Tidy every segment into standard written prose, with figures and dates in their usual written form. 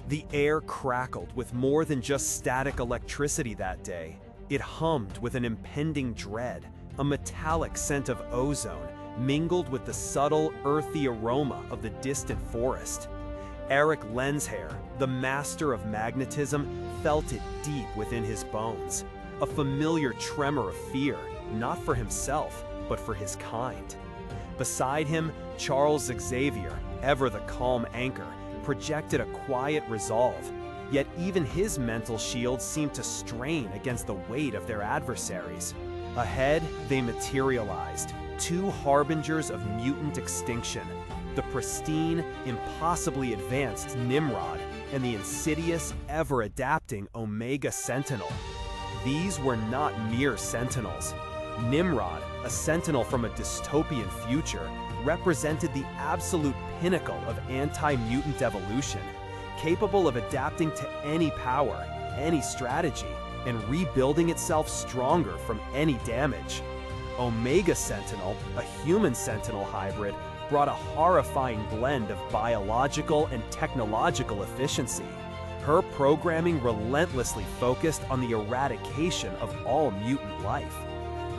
The air crackled with more than just static electricity that day. It hummed with an impending dread, a metallic scent of ozone mingled with the subtle, earthy aroma of the distant forest. Erik Lehnsherr, the Master of Magnetism, felt it deep within his bones, a familiar tremor of fear, not for himself, but for his kind. Beside him, Charles Xavier, ever the calm anchor, projected a quiet resolve, yet even his mental shield seemed to strain against the weight of their adversaries. Ahead, they materialized, two harbingers of mutant extinction, the pristine, impossibly advanced Nimrod and the insidious, ever-adapting Omega Sentinel. These were not mere sentinels. Nimrod, a sentinel from a dystopian future, represented the absolute pinnacle of anti-mutant evolution, capable of adapting to any power, any strategy, and rebuilding itself stronger from any damage. Omega Sentinel, a human sentinel hybrid, brought a horrifying blend of biological and technological efficiency. Her programming relentlessly focused on the eradication of all mutant life.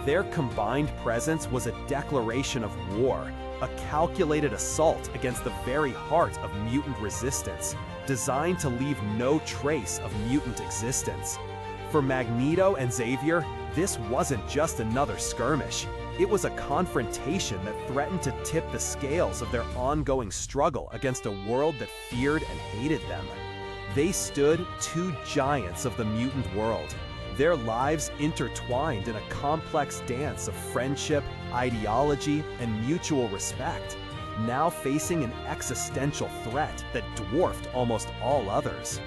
Their combined presence was a declaration of war, a calculated assault against the very heart of mutant resistance, designed to leave no trace of mutant existence. For Magneto and Xavier, this wasn't just another skirmish. It was a confrontation that threatened to tip the scales of their ongoing struggle against a world that feared and hated them. They stood two giants of the mutant world, their lives intertwined in a complex dance of friendship, ideology, and mutual respect, now facing an existential threat that dwarfed almost all others.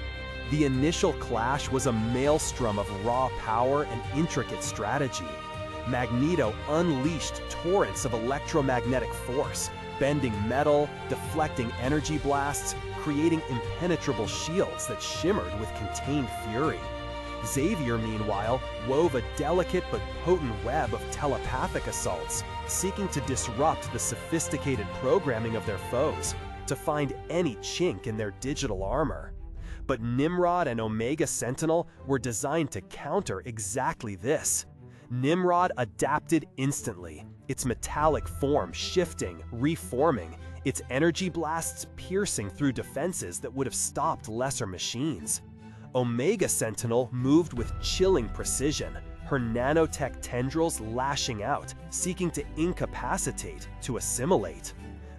The initial clash was a maelstrom of raw power and intricate strategy. Magneto unleashed torrents of electromagnetic force, bending metal, deflecting energy blasts, creating impenetrable shields that shimmered with contained fury. Xavier, meanwhile, wove a delicate but potent web of telepathic assaults, seeking to disrupt the sophisticated programming of their foes, to find any chink in their digital armor. But Nimrod and Omega Sentinel were designed to counter exactly this. Nimrod adapted instantly, its metallic form shifting, reforming, its energy blasts piercing through defenses that would have stopped lesser machines. Omega Sentinel moved with chilling precision, her nanotech tendrils lashing out, seeking to incapacitate, to assimilate.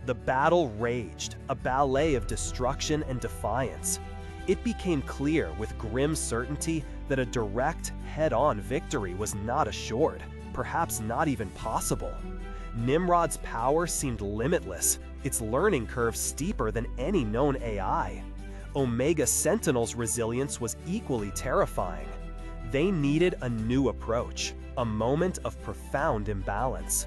The battle raged, a ballet of destruction and defiance. It became clear with grim certainty that a direct, head-on victory was not assured, perhaps not even possible. Nimrod's power seemed limitless, its learning curve steeper than any known AI. Omega Sentinel's resilience was equally terrifying. They needed a new approach, a moment of profound imbalance.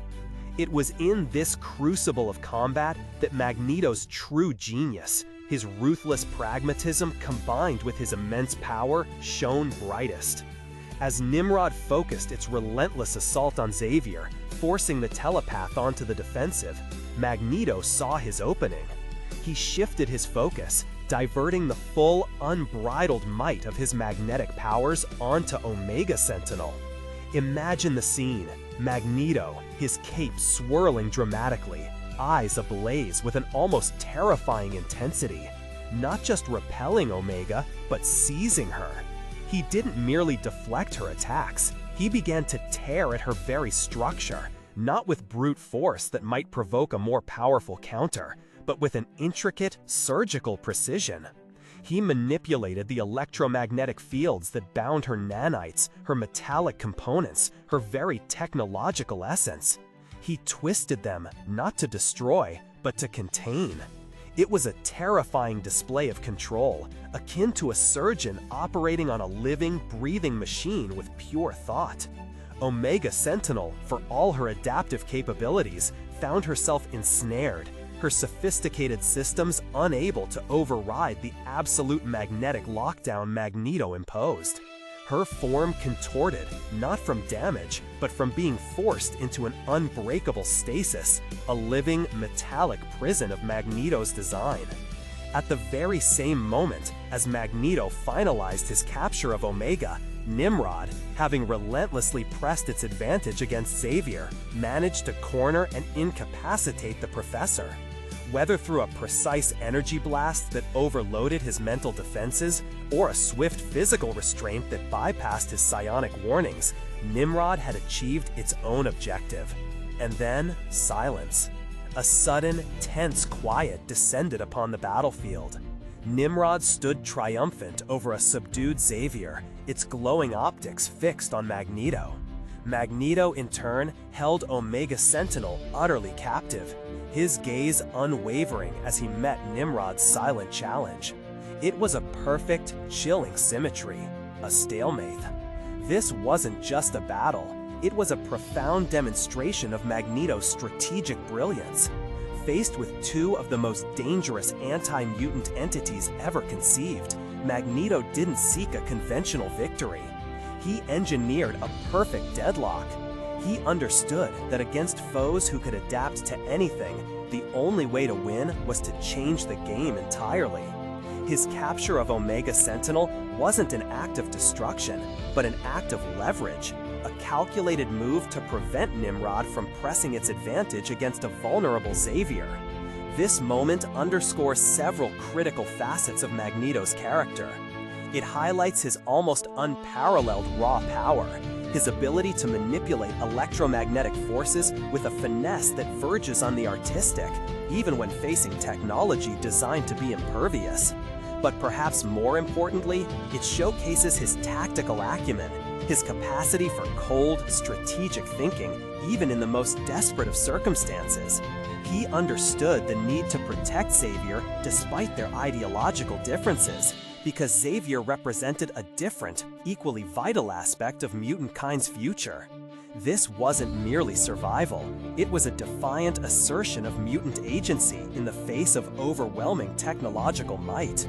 It was in this crucible of combat that Magneto's true genius, his ruthless pragmatism combined with his immense power, shone brightest. As Nimrod focused its relentless assault on Xavier, forcing the telepath onto the defensive, Magneto saw his opening. He shifted his focus, diverting the full, unbridled might of his magnetic powers onto Omega Sentinel. Imagine the scene: Magneto, his cape swirling dramatically, eyes ablaze with an almost terrifying intensity, not just repelling Omega, but seizing her. He didn't merely deflect her attacks, he began to tear at her very structure, not with brute force that might provoke a more powerful counter, but with an intricate, surgical precision. He manipulated the electromagnetic fields that bound her nanites, her metallic components, her very technological essence. He twisted them, not to destroy, but to contain. It was a terrifying display of control, akin to a surgeon operating on a living, breathing machine with pure thought. Omega Sentinel, for all her adaptive capabilities, found herself ensnared, her sophisticated systems unable to override the absolute magnetic lockdown Magneto imposed. Her form contorted, not from damage, but from being forced into an unbreakable stasis, a living, metallic prison of Magneto's design. At the very same moment, as Magneto finalized his capture of Omega, Nimrod, having relentlessly pressed its advantage against Xavier, managed to corner and incapacitate the Professor. Whether through a precise energy blast that overloaded his mental defenses, or a swift physical restraint that bypassed his psionic warnings, Nimrod had achieved its own objective. And then, silence. A sudden, tense quiet descended upon the battlefield. Nimrod stood triumphant over a subdued Xavier, its glowing optics fixed on Magneto. Magneto, in turn, held Omega Sentinel utterly captive, his gaze unwavering as he met Nimrod's silent challenge. It was a perfect, chilling symmetry, a stalemate. This wasn't just a battle, it was a profound demonstration of Magneto's strategic brilliance. Faced with two of the most dangerous anti-mutant entities ever conceived, Magneto didn't seek a conventional victory. He engineered a perfect deadlock. He understood that against foes who could adapt to anything, the only way to win was to change the game entirely. His capture of Omega Sentinel wasn't an act of destruction, but an act of leverage, a calculated move to prevent Nimrod from pressing its advantage against a vulnerable Xavier. This moment underscores several critical facets of Magneto's character. It highlights his almost unparalleled raw power, his ability to manipulate electromagnetic forces with a finesse that verges on the artistic, even when facing technology designed to be impervious. But perhaps more importantly, it showcases his tactical acumen, his capacity for cold, strategic thinking, even in the most desperate of circumstances. He understood the need to protect Xavier despite their ideological differences, because Xavier represented a different, equally vital aspect of mutantkind's future. This wasn't merely survival, it was a defiant assertion of mutant agency in the face of overwhelming technological might.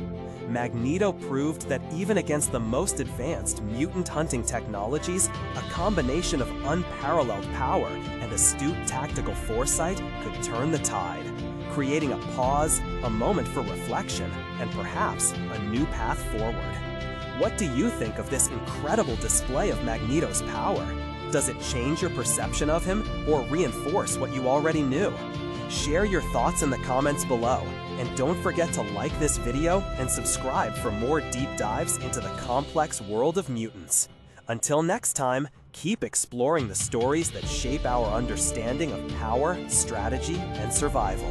Magneto proved that even against the most advanced mutant hunting technologies, a combination of unparalleled power and astute tactical foresight could turn the tide, creating a pause, a moment for reflection, and perhaps a new path forward. What do you think of this incredible display of Magneto's power? Does it change your perception of him or reinforce what you already knew? Share your thoughts in the comments below, and don't forget to like this video and subscribe for more deep dives into the complex world of mutants. Until next time, keep exploring the stories that shape our understanding of power, strategy, and survival.